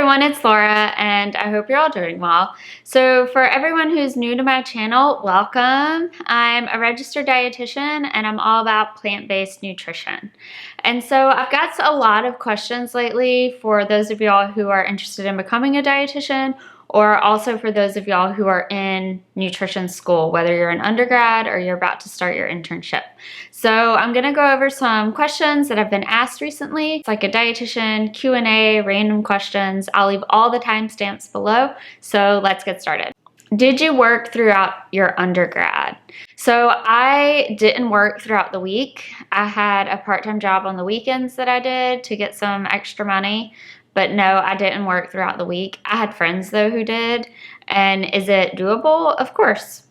everyone, it's Laura, and I hope you're all doing well. So for everyone who's new to my channel, welcome. I'm a registered dietitian and I'm all about plant-based nutrition. And so I've got a lot of questions lately for those of y'all who are interested in becoming a dietitian, or also for those of y'all who are in nutrition school, whether you're an undergrad or you're about to start your internship. So I'm gonna go over some questions that have been asked recently. It's like a dietitian Q&A, random questions. I'll leave all the timestamps below, so let's get started. Did you work throughout your undergrad? So I didn't work throughout the week. I had a part-time job on the weekends that I did to get some extra money. But no, I didn't work throughout the week. I had friends though who did. And is it doable? Of course.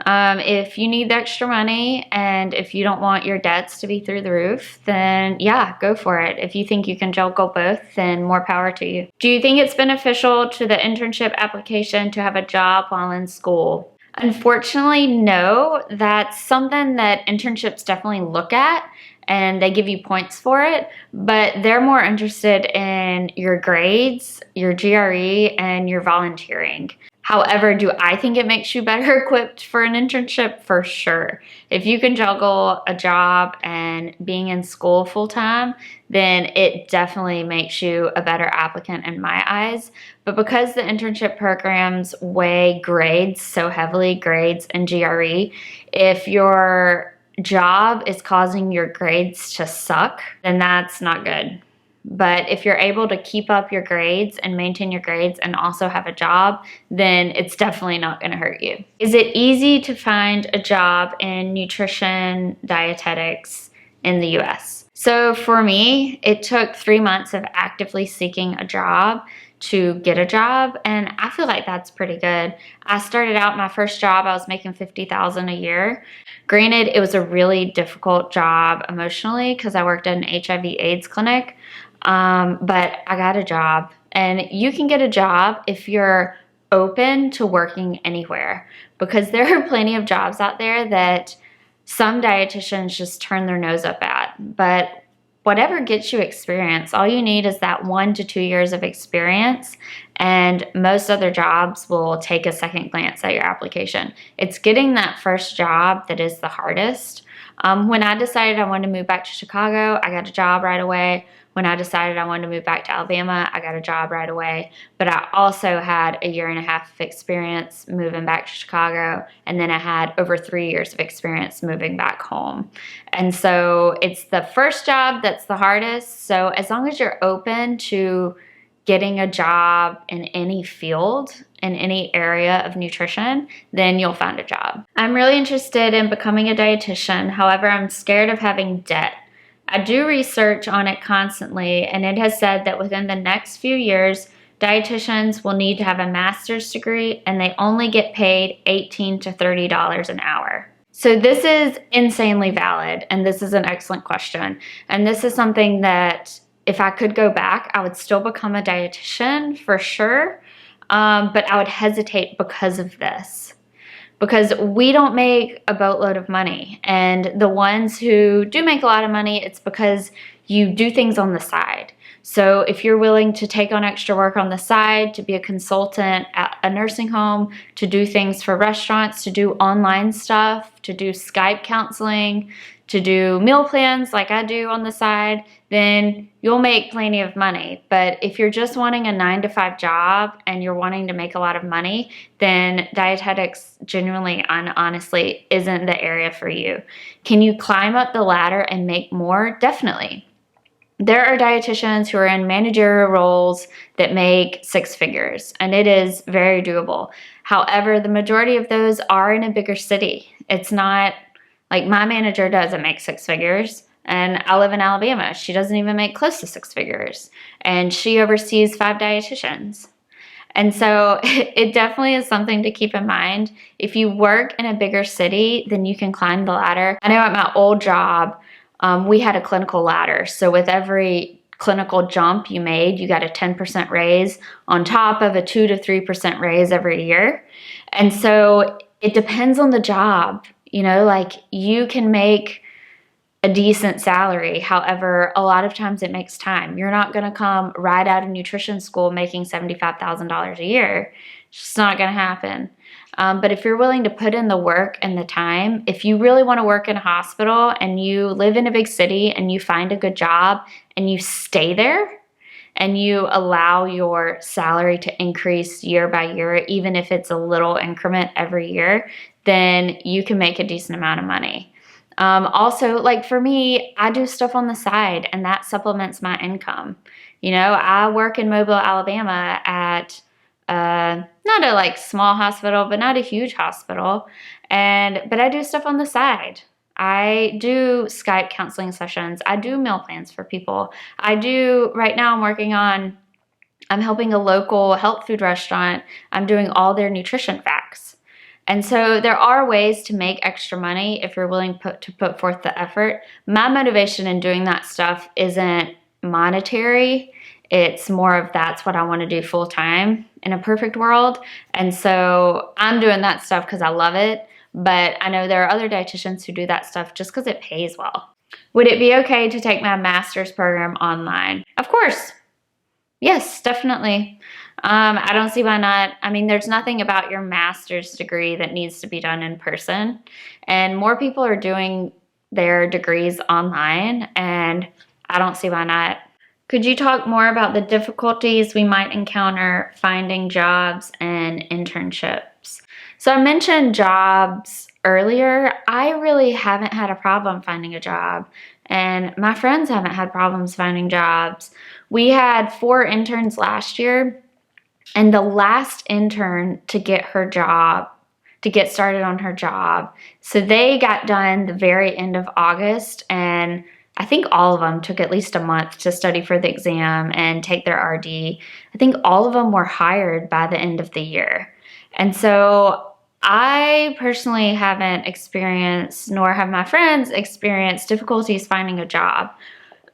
If you need the extra money and if you don't want your debts to be through the roof, then yeah, go for it. If you think you can juggle both, then more power to you. Do you think it's beneficial to the internship application to have a job while in school? Unfortunately, no. That's something that internships definitely look at, and they give you points for it, but they're more interested in your grades, your GRE, and your volunteering. However, do I think it makes you better equipped for an internship? For sure. If you can juggle a job and being in school full time, then it definitely makes you a better applicant in my eyes. But because the internship programs weigh grades so heavily, grades and GRE, if your job is causing your grades to suck, then that's not good. But if you're able to keep up your grades and maintain your grades and also have a job, then it's definitely not going to hurt you. Is it easy to find a job in nutrition dietetics in the US? So for me, it took 3 months of actively seeking a job to get a job, and I feel like that's pretty good. I started out my first job, I was making $50,000 a year. Granted, it was a really difficult job emotionally because I worked at an HIV/AIDS clinic, but I got a job. And you can get a job if you're open to working anywhere, because there are plenty of jobs out there that some dietitians just turn their nose up at. But whatever gets you experience, all you need is that 1 to 2 years of experience, and most other jobs will take a second glance at your application. It's getting that first job that is the hardest. When I decided I wanted to move back to Chicago, I got a job right away. When I decided I wanted to move back to Alabama, I got a job right away. But I also had 1.5 years of experience moving back to Chicago, and then I had over 3 years of experience moving back home. And so it's the first job that's the hardest. So as long as you're open to getting a job in any field, in any area of nutrition, then you'll find a job. I'm really interested in becoming a dietitian. However, I'm scared of having debt. I do research on it constantly, and it has said that within the next few years, dietitians will need to have a master's degree, and they only get paid $18 to $30 an hour. So this is insanely valid, and this is an excellent question. And this is something that if I could go back, I would still become a dietitian for sure, but I would hesitate because of this. Because we don't make a boatload of money, and the ones who do make a lot of money, it's because you do things on the side. So if you're willing to take on extra work on the side, to be a consultant at a nursing home, to do things for restaurants, to do online stuff, to do Skype counseling, to do meal plans like I do on the side, then you'll make plenty of money. But if you're just wanting a 9-to-5 job and you're wanting to make a lot of money, then dietetics genuinely and honestly isn't the area for you. Can you climb up the ladder and make more? Definitely. There are dietitians who are in managerial roles that make 6 figures, and it is very doable. However, the majority of those are in a bigger city. It's not like my manager doesn't make 6 figures, and I live in Alabama. She doesn't even make close to 6 figures, and she oversees 5 dietitians. And so it definitely is something to keep in mind. If you work in a bigger city, then you can climb the ladder. I know at my old job, we had a clinical ladder. So with every clinical jump you made, you got a 10% raise on top of a 2 to 3% raise every year. And so it depends on the job. You know, like you can make a decent salary. However, a lot of times it makes time. You're not going to come right out of nutrition school making $75,000 a year. It's just not going to happen. But if you're willing to put in the work and the time, if you really want to work in a hospital and you live in a big city and you find a good job and you stay there and you allow your salary to increase year by year, even if it's a little increment every year, then you can make a decent amount of money. Also, like for me, I do stuff on the side and that supplements my income. I work in Mobile, Alabama at not a like small hospital, but not a huge hospital. But I do stuff on the side. I do Skype counseling sessions. I do meal plans for people. Right now I'm helping a local health food restaurant. I'm doing all their nutrition facts. And so there are ways to make extra money if you're willing to put forth the effort. My motivation in doing that stuff isn't monetary. It's more of that's what I want to do full time in a perfect world. And so I'm doing that stuff because I love it. But I know there are other dietitians who do that stuff just because it pays well. Would it be okay to take my master's program online? Of course. Yes, definitely. I don't see why not. I mean, there's nothing about your master's degree that needs to be done in person. And more people are doing their degrees online, and I don't see why not. Could you talk more about the difficulties we might encounter finding jobs and internships? So I mentioned jobs earlier. I really haven't had a problem finding a job, and my friends haven't had problems finding jobs. We had 4 interns last year, and the last intern to get started on her job, so they got done the very end of August, and I think all of them took at least a month to study for the exam and take their RD. I think all of them were hired by the end of the year. And so I personally haven't experienced, nor have my friends experienced, difficulties finding a job.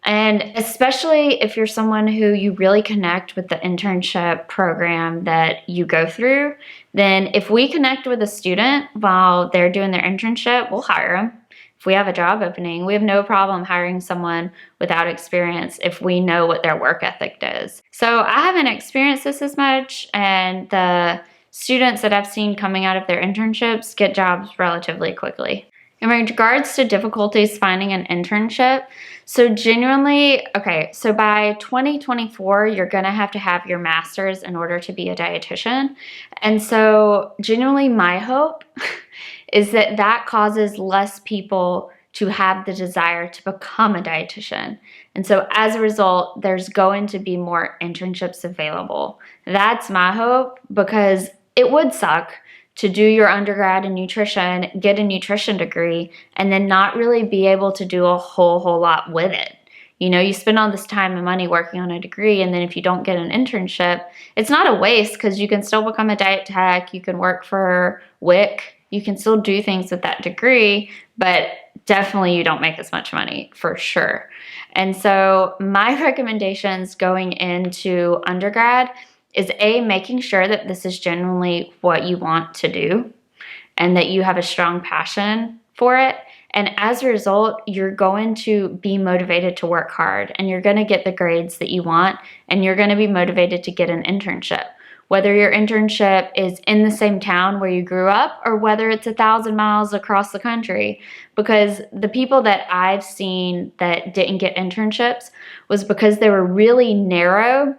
And especially if you're someone who you really connect with the internship program that you go through, then if we connect with a student while they're doing their internship, we'll hire them. If we have a job opening, we have no problem hiring someone without experience if we know what their work ethic is. So I haven't experienced this as much, and the students that I've seen coming out of their internships get jobs relatively quickly. In regards to difficulties finding an internship, so by 2024, you're going to have your master's in order to be a dietitian. And so genuinely my hope is that causes less people to have the desire to become a dietitian. And so as a result, there's going to be more internships available. That's my hope, because it would suck to do your undergrad in nutrition, get a nutrition degree, and then not really be able to do a whole lot with it. You spend all this time and money working on a degree, and then if you don't get an internship, it's not a waste, because you can still become a diet tech, you can work for WIC, you can still do things with that degree, but definitely you don't make as much money, for sure. And so my recommendations going into undergrad is making sure that this is genuinely what you want to do and that you have a strong passion for it. And as a result, you're going to be motivated to work hard, and you're going to get the grades that you want, and you're going to be motivated to get an internship. Whether your internship is in the same town where you grew up or whether it's 1,000 miles across the country, because the people that I've seen that didn't get internships was because they were really narrow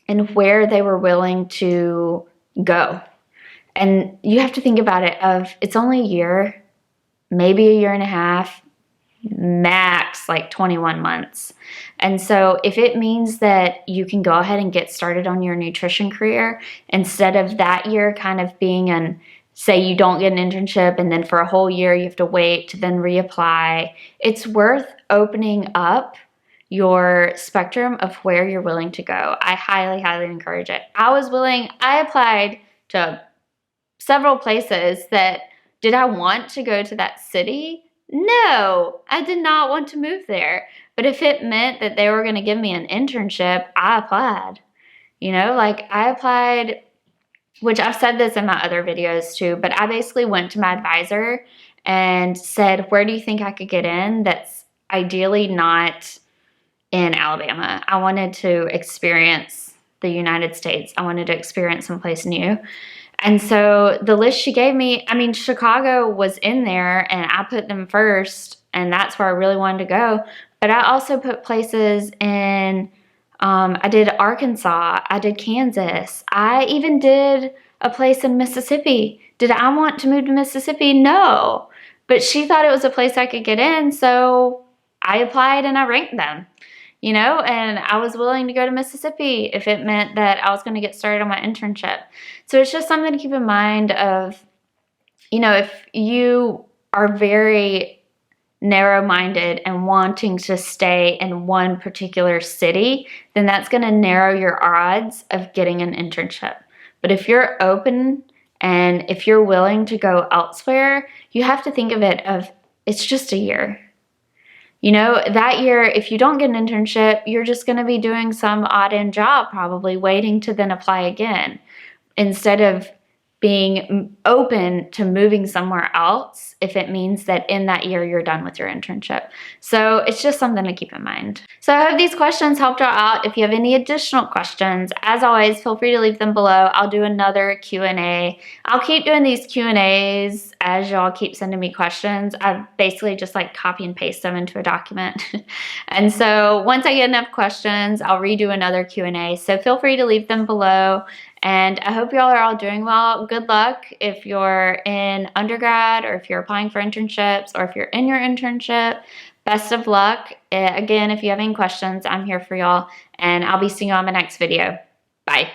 in where they were willing to go. And you have to think about it's only a year, maybe a year and a half, max like 21 months. And so if it means that you can go ahead and get started on your nutrition career instead of that year kind of being say you don't get an internship and then for a whole year you have to wait to then reapply, it's worth opening up your spectrum of where you're willing to go. I highly encourage it. I applied to several places did I want to go to that city? No, I did not want to move there. But if it meant that they were going to give me an internship, I applied. I applied, which I've said this in my other videos too, but I basically went to my advisor and said, where do you think I could get in that's ideally not in Alabama. I wanted to experience the United States. I wanted to experience someplace new. And so the list she gave me, I mean, Chicago was in there and I put them first, and that's where I really wanted to go. But I also put places in, I did Arkansas, I did Kansas, I even did a place in Mississippi. Did I want to move to Mississippi? No. But she thought it was a place I could get in, so I applied and I ranked them. You know, and I was willing to go to Mississippi if it meant that I was going to get started on my internship. So it's just something to keep in mind of, you know, if you are very narrow-minded and wanting to stay in one particular city, then that's going to narrow your odds of getting an internship. But if you're open and if you're willing to go elsewhere, you have to think of it of it's just a year. You know, that year, if you don't get an internship, you're just going to be doing some odd-end job probably, waiting to then apply again, instead of being open to moving somewhere else if it means that in that year you're done with your internship. So it's just something to keep in mind. So I hope these questions helped you out. If you have any additional questions, as always, feel free to leave them below. I'll do another Q&A. I'll keep doing these Q&As as y'all keep sending me questions. I basically just like copy and paste them into a document. And so once I get enough questions, I'll redo another Q&A. So feel free to leave them below. And I hope y'all are all doing well. Good luck if you're in undergrad or if you're applying for internships or if you're in your internship. Best of luck. Again, if you have any questions, I'm here for y'all, and I'll be seeing you on my next video. Bye.